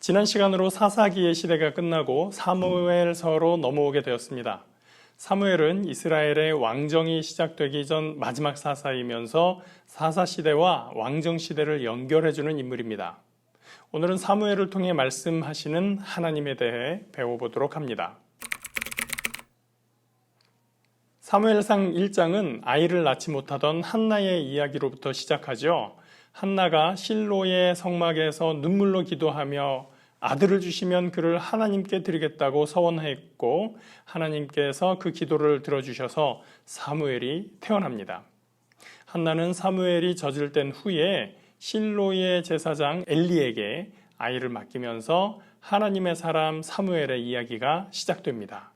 지난 시간으로 사사기의 시대가 끝나고 사무엘서로 넘어오게 되었습니다. 사무엘은 이스라엘의 왕정이 시작되기 전 마지막 사사이면서 사사시대와 왕정시대를 연결해주는 인물입니다. 오늘은 사무엘을 통해 말씀하시는 하나님에 대해 배워보도록 합니다. 사무엘상 1장은 아이를 낳지 못하던 한나의 이야기로부터 시작하죠. 한나가 실로의 성막에서 눈물로 기도하며 아들을 주시면 그를 하나님께 드리겠다고 서원했고 하나님께서 그 기도를 들어주셔서 사무엘이 태어납니다. 한나는 사무엘이 저질된 후에 실로의 제사장 엘리에게 아이를 맡기면서 하나님의 사람 사무엘의 이야기가 시작됩니다.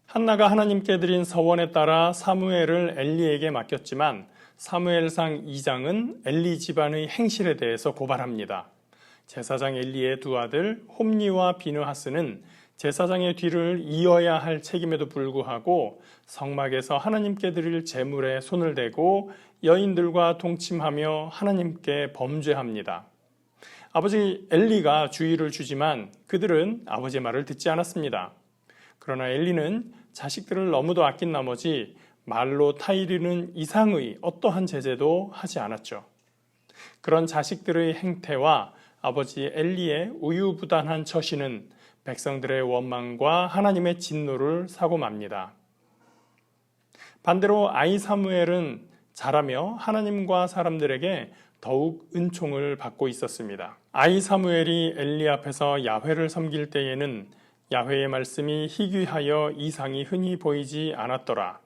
한나가 하나님께 드린 서원에 따라 사무엘을 엘리에게 맡겼지만 사무엘상 2장은 엘리 집안의 행실에 대해서 고발합니다. 제사장 엘리의 두 아들 홈니와 비느하스는 제사장의 뒤를 이어야 할 책임에도 불구하고 성막에서 하나님께 드릴 제물에 손을 대고 여인들과 동침하며 하나님께 범죄합니다. 아버지 엘리가 주의를 주지만 그들은 아버지의 말을 듣지 않았습니다. 그러나 엘리는 자식들을 너무도 아낀 나머지 말로 타이르는 이상의 어떠한 제재도 하지 않았죠. 그런 자식들의 행태와 아버지 엘리의 우유부단한 처신은 백성들의 원망과 하나님의 진노를 사고 맙니다. 반대로 아이 사무엘은 자라며 하나님과 사람들에게 더욱 은총을 받고 있었습니다. 아이 사무엘이 엘리 앞에서 야훼를 섬길 때에는 야훼의 말씀이 희귀하여 이상이 흔히 보이지 않았더라.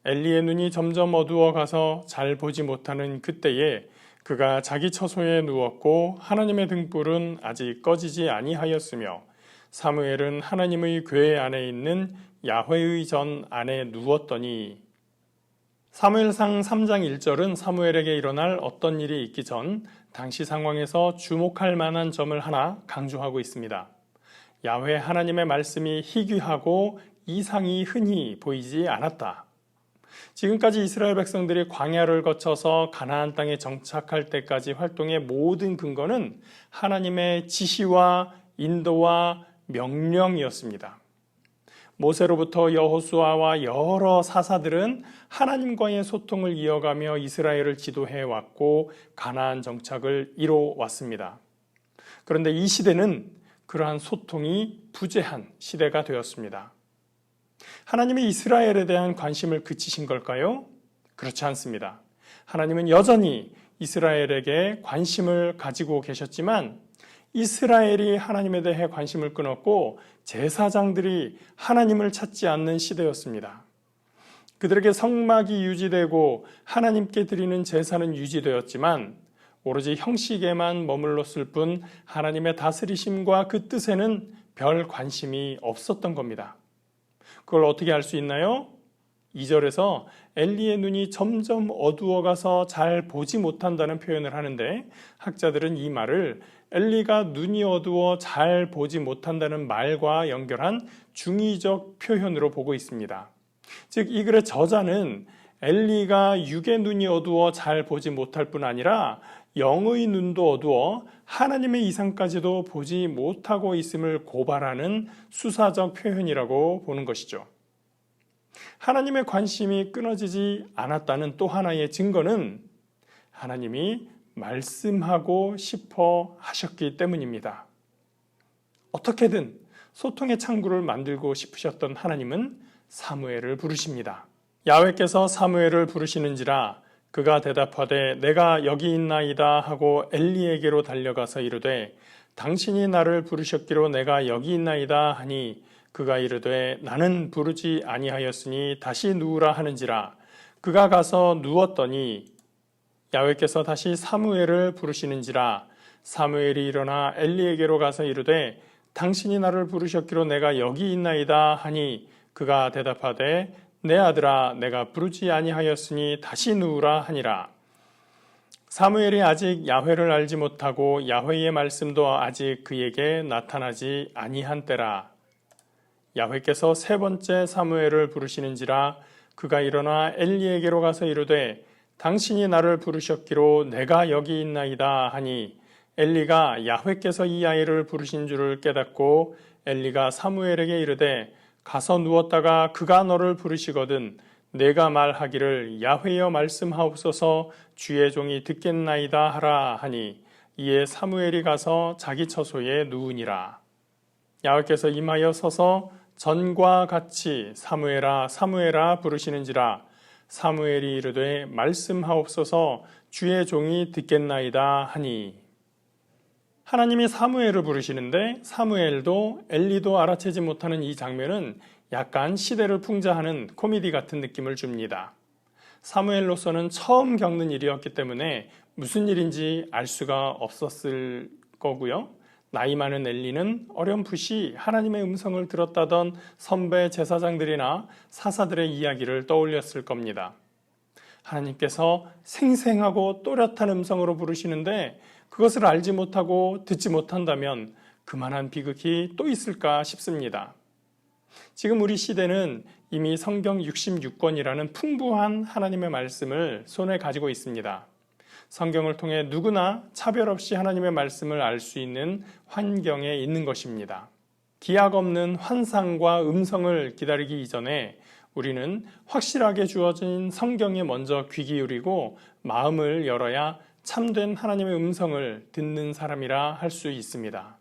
엘리의 눈이 점점 어두워 가서 잘 보지 못하는 그때에 그가 자기 처소에 누웠고 하나님의 등불은 아직 꺼지지 아니하였으며 사무엘은 하나님의 궤 안에 있는 야훼의 전 안에 누웠더니. 사무엘상 3장 1절은 사무엘에게 일어날 어떤 일이 있기 전 당시 상황에서 주목할 만한 점을 하나 강조하고 있습니다. 야훼 하나님의 말씀이 희귀하고 이상이 흔히 보이지 않았다. 지금까지 이스라엘 백성들이 광야를 거쳐서 가나안 땅에 정착할 때까지 활동의 모든 근거는 하나님의 지시와 인도와 명령이었습니다. 모세로부터 여호수아와 여러 사사들은 하나님과의 소통을 이어가며 이스라엘을 지도해 왔고 가나안 정착을 이뤄 왔습니다. 그런데 이 시대는 그러한 소통이 부재한 시대가 되었습니다. 하나님이 이스라엘에 대한 관심을 그치신 걸까요? 그렇지 않습니다. 하나님은 여전히 이스라엘에게 관심을 가지고 계셨지만 이스라엘이 하나님에 대해 관심을 끊었고 제사장들이 하나님을 찾지 않는 시대였습니다. 그들에게 성막이 유지되고 하나님께 드리는 제사는 유지되었지만 오로지 형식에만 머물렀을 뿐 하나님의 다스리심과 그 뜻에는 별 관심이 없었던 겁니다. 그걸 어떻게 알 수 있나요? 2절에서 엘리의 눈이 점점 어두워가서 잘 보지 못한다는 표현을 하는데 학자들은 이 말을 엘리가 눈이 어두워 잘 보지 못한다는 말과 연결한 중의적 표현으로 보고 있습니다. 즉 이 글의 저자는 엘리가 육의 눈이 어두워 잘 보지 못할 뿐 아니라 영의 눈도 어두워 하나님의 이상까지도 보지 못하고 있음을 고발하는 수사적 표현이라고 보는 것이죠. 하나님의 관심이 끊어지지 않았다는 또 하나의 증거는 하나님이 말씀하고 싶어 하셨기 때문입니다. 어떻게든 소통의 창구를 만들고 싶으셨던 하나님은 사무엘을 부르십니다. 야훼께서 사무엘을 부르시는지라 그가 대답하되 내가 여기 있나이다 하고 엘리에게로 달려가서 이르되 당신이 나를 부르셨기로 내가 여기 있나이다 하니 그가 이르되 나는 부르지 아니하였으니 다시 누우라 하는지라. 그가 가서 누웠더니 야훼께서 다시 사무엘을 부르시는지라. 사무엘이 일어나 엘리에게로 가서 이르되 당신이 나를 부르셨기로 내가 여기 있나이다 하니 그가 대답하되 내 아들아 내가 부르지 아니하였으니 다시 누우라 하니라. 사무엘이 아직 야훼를 알지 못하고 야훼의 말씀도 아직 그에게 나타나지 아니한 때라. 야훼께서 세 번째 사무엘을 부르시는지라. 그가 일어나 엘리에게로 가서 이르되 당신이 나를 부르셨기로 내가 여기 있나이다 하니 엘리가 야훼께서 이 아이를 부르신 줄을 깨닫고 엘리가 사무엘에게 이르되 가서 누웠다가 그가 너를 부르시거든 내가 말하기를 야훼여 말씀하옵소서 주의 종이 듣겠나이다 하라 하니 이에 사무엘이 가서 자기 처소에 누우니라. 야훼께서 임하여 서서 전과 같이 사무엘아 사무엘아 부르시는지라. 사무엘이 이르되 말씀하옵소서 주의 종이 듣겠나이다 하니. 하나님이 사무엘을 부르시는데 사무엘도 엘리도 알아채지 못하는 이 장면은 약간 시대를 풍자하는 코미디 같은 느낌을 줍니다. 사무엘로서는 처음 겪는 일이었기 때문에 무슨 일인지 알 수가 없었을 거고요. 나이 많은 엘리는 어렴풋이 하나님의 음성을 들었다던 선배 제사장들이나 사사들의 이야기를 떠올렸을 겁니다. 하나님께서 생생하고 또렷한 음성으로 부르시는데 그것을 알지 못하고 듣지 못한다면 그만한 비극이 또 있을까 싶습니다. 지금 우리 시대는 이미 성경 66권이라는 풍부한 하나님의 말씀을 손에 가지고 있습니다. 성경을 통해 누구나 차별 없이 하나님의 말씀을 알 수 있는 환경에 있는 것입니다. 기약 없는 환상과 음성을 기다리기 이전에 우리는 확실하게 주어진 성경에 먼저 귀 기울이고 마음을 열어야 참된 하나님의 음성을 듣는 사람이라 할 수 있습니다.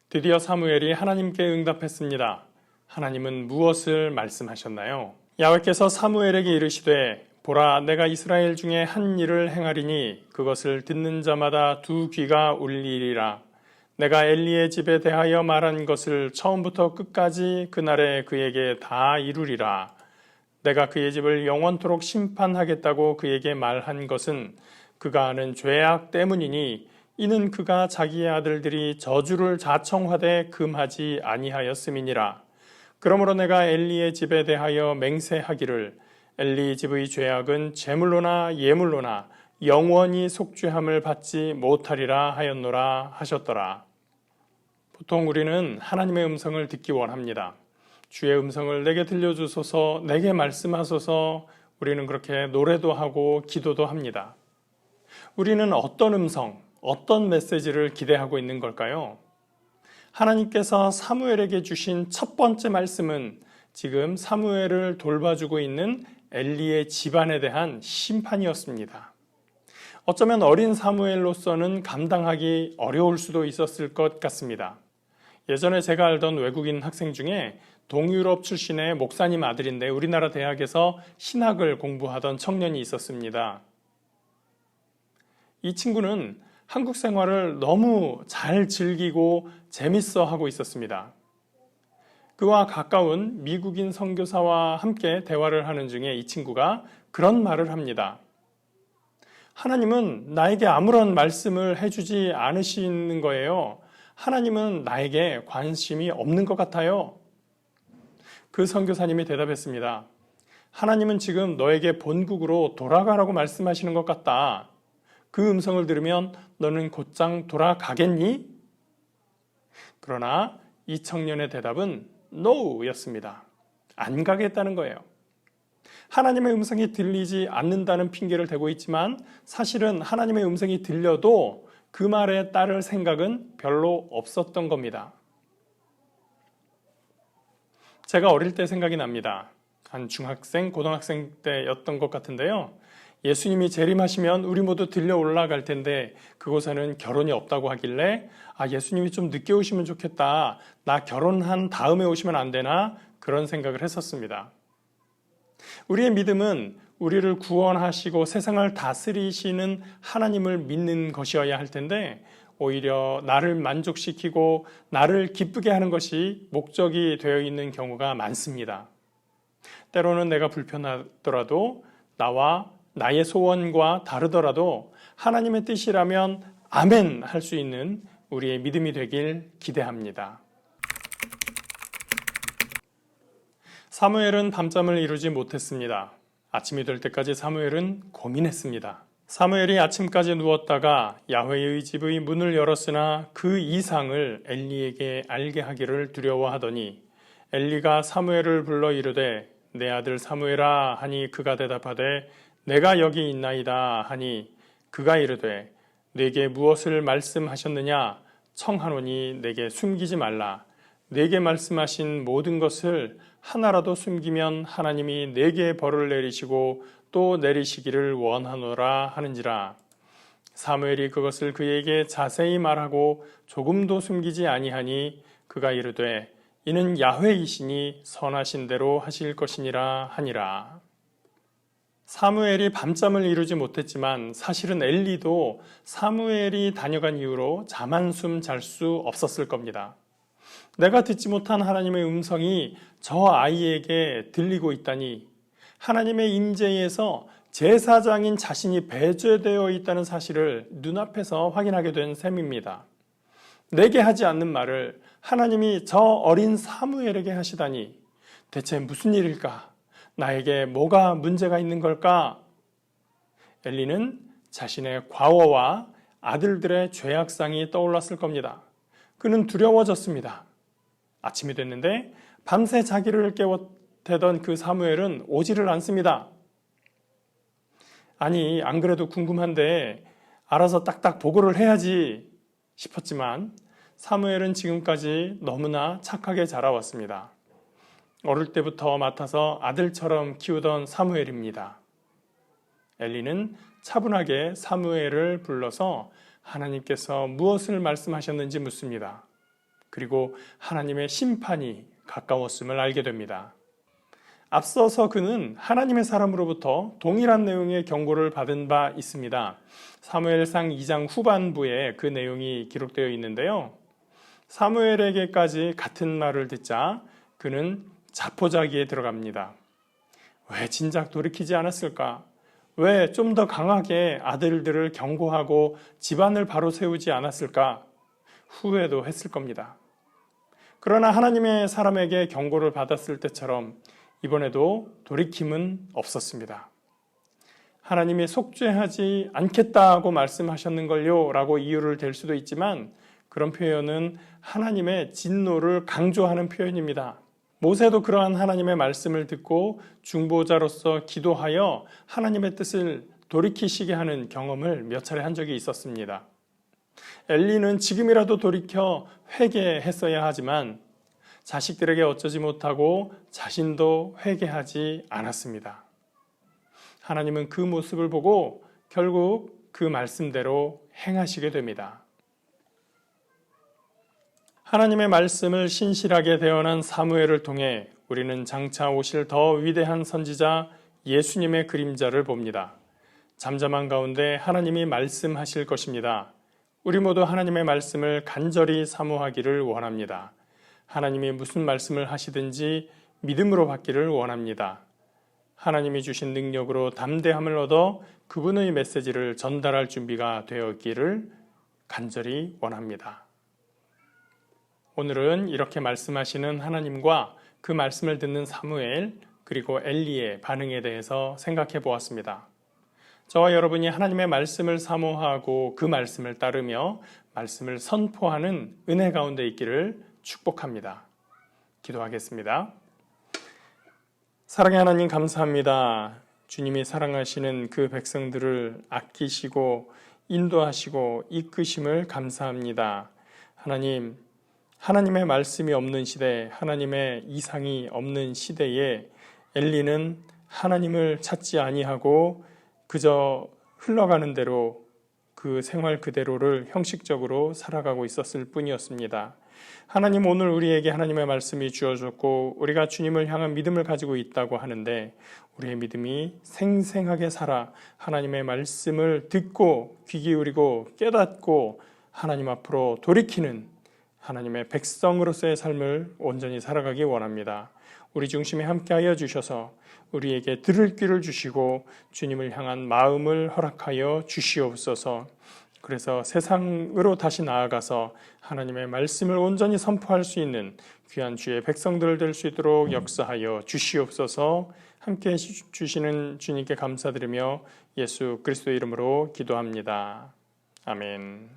드디어 사무엘이 하나님께 응답했습니다. 하나님은 무엇을 말씀하셨나요? 야훼께서 사무엘에게 이르시되 보라 내가 이스라엘 중에 한 일을 행하리니 그것을 듣는 자마다 두 귀가 울리리라. 내가 엘리의 집에 대하여 말한 것을 처음부터 끝까지 그날에 그에게 다 이루리라. 내가 그의 집을 영원토록 심판하겠다고 그에게 말한 것은 그가 하는 죄악 때문이니 이는 그가 자기의 아들들이 저주를 자청하되 금하지 아니하였음이니라. 그러므로 내가 엘리의 집에 대하여 맹세하기를 엘리 집의 죄악은 제물로나 예물로나 영원히 속죄함을 받지 못하리라 하였노라 하셨더라. 보통 우리는 하나님의 음성을 듣기 원합니다. 주의 음성을 내게 들려주소서, 내게 말씀하소서. 우리는 그렇게 노래도 하고 기도도 합니다. 우리는 어떤 음성, 어떤 메시지를 기대하고 있는 걸까요? 하나님께서 사무엘에게 주신 첫 번째 말씀은 지금 사무엘을 돌봐주고 있는 엘리의 집안에 대한 심판이었습니다. 어쩌면 어린 사무엘로서는 감당하기 어려울 수도 있었을 것 같습니다. 예전에 제가 알던 외국인 학생 중에 동유럽 출신의 목사님 아들인데 우리나라 대학에서 신학을 공부하던 청년이 있었습니다. 이 친구는 한국 생활을 너무 잘 즐기고 재밌어 하고 있었습니다. 그와 가까운 미국인 선교사와 함께 대화를 하는 중에 이 친구가 그런 말을 합니다. 하나님은 나에게 아무런 말씀을 해주지 않으시는 거예요. 하나님은 나에게 관심이 없는 것 같아요. 그 선교사님이 대답했습니다. 하나님은 지금 너에게 본국으로 돌아가라고 말씀하시는 것 같다. 그 음성을 들으면 너는 곧장 돌아가겠니? 그러나 이 청년의 대답은 NO였습니다. 안 가겠다는 거예요. 하나님의 음성이 들리지 않는다는 핑계를 대고 있지만 사실은 하나님의 음성이 들려도 그 말에 따를 생각은 별로 없었던 겁니다. 제가 어릴 때 생각이 납니다. 한 중학생, 고등학생 때였던 것 같은데요. 예수님이 재림하시면 우리 모두 들려 올라갈 텐데 그곳에는 결혼이 없다고 하길래 예수님이 좀 늦게 오시면 좋겠다. 나 결혼한 다음에 오시면 안 되나? 그런 생각을 했었습니다. 우리의 믿음은 우리를 구원하시고 세상을 다스리시는 하나님을 믿는 것이어야 할 텐데 오히려 나를 만족시키고 나를 기쁘게 하는 것이 목적이 되어 있는 경우가 많습니다. 때로는 내가 불편하더라도 나와 나의 소원과 다르더라도 하나님의 뜻이라면 아멘 할 수 있는 우리의 믿음이 되길 기대합니다. 사무엘은 밤잠을 이루지 못했습니다. 아침이 될 때까지 사무엘은 고민했습니다. 사무엘이 아침까지 누웠다가 야훼의 집의 문을 열었으나 그 이상을 엘리에게 알게 하기를 두려워하더니 엘리가 사무엘을 불러 이르되 내 아들 사무엘아 하니 그가 대답하되 내가 여기 있나이다 하니 그가 이르되 내게 무엇을 말씀하셨느냐 청하노니 내게 숨기지 말라. 내게 말씀하신 모든 것을 하나라도 숨기면 하나님이 내게 벌을 내리시고 또 내리시기를 원하노라 하는지라. 사무엘이 그것을 그에게 자세히 말하고 조금도 숨기지 아니하니 그가 이르되 이는 야훼이시니 선하신 대로 하실 것이니라 하니라. 사무엘이 밤잠을 이루지 못했지만 사실은 엘리도 사무엘이 다녀간 이후로 잠 한숨 잘 수 없었을 겁니다. 내가 듣지 못한 하나님의 음성이 저 아이에게 들리고 있다니, 하나님의 임재에서 제사장인 자신이 배제되어 있다는 사실을 눈앞에서 확인하게 된 셈입니다. 내게 하지 않는 말을 하나님이 저 어린 사무엘에게 하시다니 대체 무슨 일일까? 나에게 뭐가 문제가 있는 걸까? 엘리는 자신의 과거와 아들들의 죄악상이 떠올랐을 겁니다. 그는 두려워졌습니다. 아침이 됐는데 밤새 자기를 깨워대던 그 사무엘은 오지를 않습니다. 아니, 안 그래도 궁금한데 알아서 딱딱 보고를 해야지 싶었지만 사무엘은 지금까지 너무나 착하게 자라왔습니다. 어릴 때부터 맡아서 아들처럼 키우던 사무엘입니다. 엘리는 차분하게 사무엘을 불러서 하나님께서 무엇을 말씀하셨는지 묻습니다. 그리고 하나님의 심판이 가까웠음을 알게 됩니다. 앞서서 그는 하나님의 사람으로부터 동일한 내용의 경고를 받은 바 있습니다. 사무엘상 2장 후반부에 그 내용이 기록되어 있는데요. 사무엘에게까지 같은 말을 듣자 그는 자포자기에 들어갑니다. 왜 진작 돌이키지 않았을까? 왜 좀 더 강하게 아들들을 경고하고 집안을 바로 세우지 않았을까? 후회도 했을 겁니다. 그러나 하나님의 사람에게 경고를 받았을 때처럼 이번에도 돌이킴은 없었습니다. 하나님이 속죄하지 않겠다고 말씀하셨는걸요 라고 이유를 댈 수도 있지만 그런 표현은 하나님의 진노를 강조하는 표현입니다. 모세도 그러한 하나님의 말씀을 듣고 중보자로서 기도하여 하나님의 뜻을 돌이키시게 하는 경험을 몇 차례 한 적이 있었습니다. 엘리는 지금이라도 돌이켜 회개했어야 하지만 자식들에게 어쩌지 못하고 자신도 회개하지 않았습니다. 하나님은 그 모습을 보고 결국 그 말씀대로 행하시게 됩니다. 하나님의 말씀을 신실하게 대언한 사무엘을 통해 우리는 장차 오실 더 위대한 선지자 예수님의 그림자를 봅니다. 잠잠한 가운데 하나님이 말씀하실 것입니다. 우리 모두 하나님의 말씀을 간절히 사모하기를 원합니다. 하나님이 무슨 말씀을 하시든지 믿음으로 받기를 원합니다. 하나님이 주신 능력으로 담대함을 얻어 그분의 메시지를 전달할 준비가 되었기를 간절히 원합니다. 오늘은 이렇게 말씀하시는 하나님과 그 말씀을 듣는 사무엘 그리고 엘리의 반응에 대해서 생각해 보았습니다. 저와 여러분이 하나님의 말씀을 사모하고 그 말씀을 따르며 말씀을 선포하는 은혜 가운데 있기를 축복합니다. 기도하겠습니다. 사랑의 하나님 감사합니다. 주님이 사랑하시는 그 백성들을 아끼시고 인도하시고 이끄심을 감사합니다. 하나님의 말씀이 없는 시대, 하나님의 이상이 없는 시대에 엘리는 하나님을 찾지 아니하고 그저 흘러가는 대로 그 생활 그대로를 형식적으로 살아가고 있었을 뿐이었습니다. 하나님, 오늘 우리에게 하나님의 말씀이 주어졌고 우리가 주님을 향한 믿음을 가지고 있다고 하는데 우리의 믿음이 생생하게 살아 하나님의 말씀을 듣고 귀 기울이고 깨닫고 하나님 앞으로 돌이키는 하나님의 백성으로서의 삶을 온전히 살아가기 원합니다. 우리 중심에 함께하여 주셔서 우리에게 들을 귀를 주시고 주님을 향한 마음을 허락하여 주시옵소서. 그래서 세상으로 다시 나아가서 하나님의 말씀을 온전히 선포할 수 있는 귀한 주의 백성들 될 수 있도록 역사하여 주시옵소서. 함께해 주시는 주님께 감사드리며 예수 그리스도의 이름으로 기도합니다. 아멘.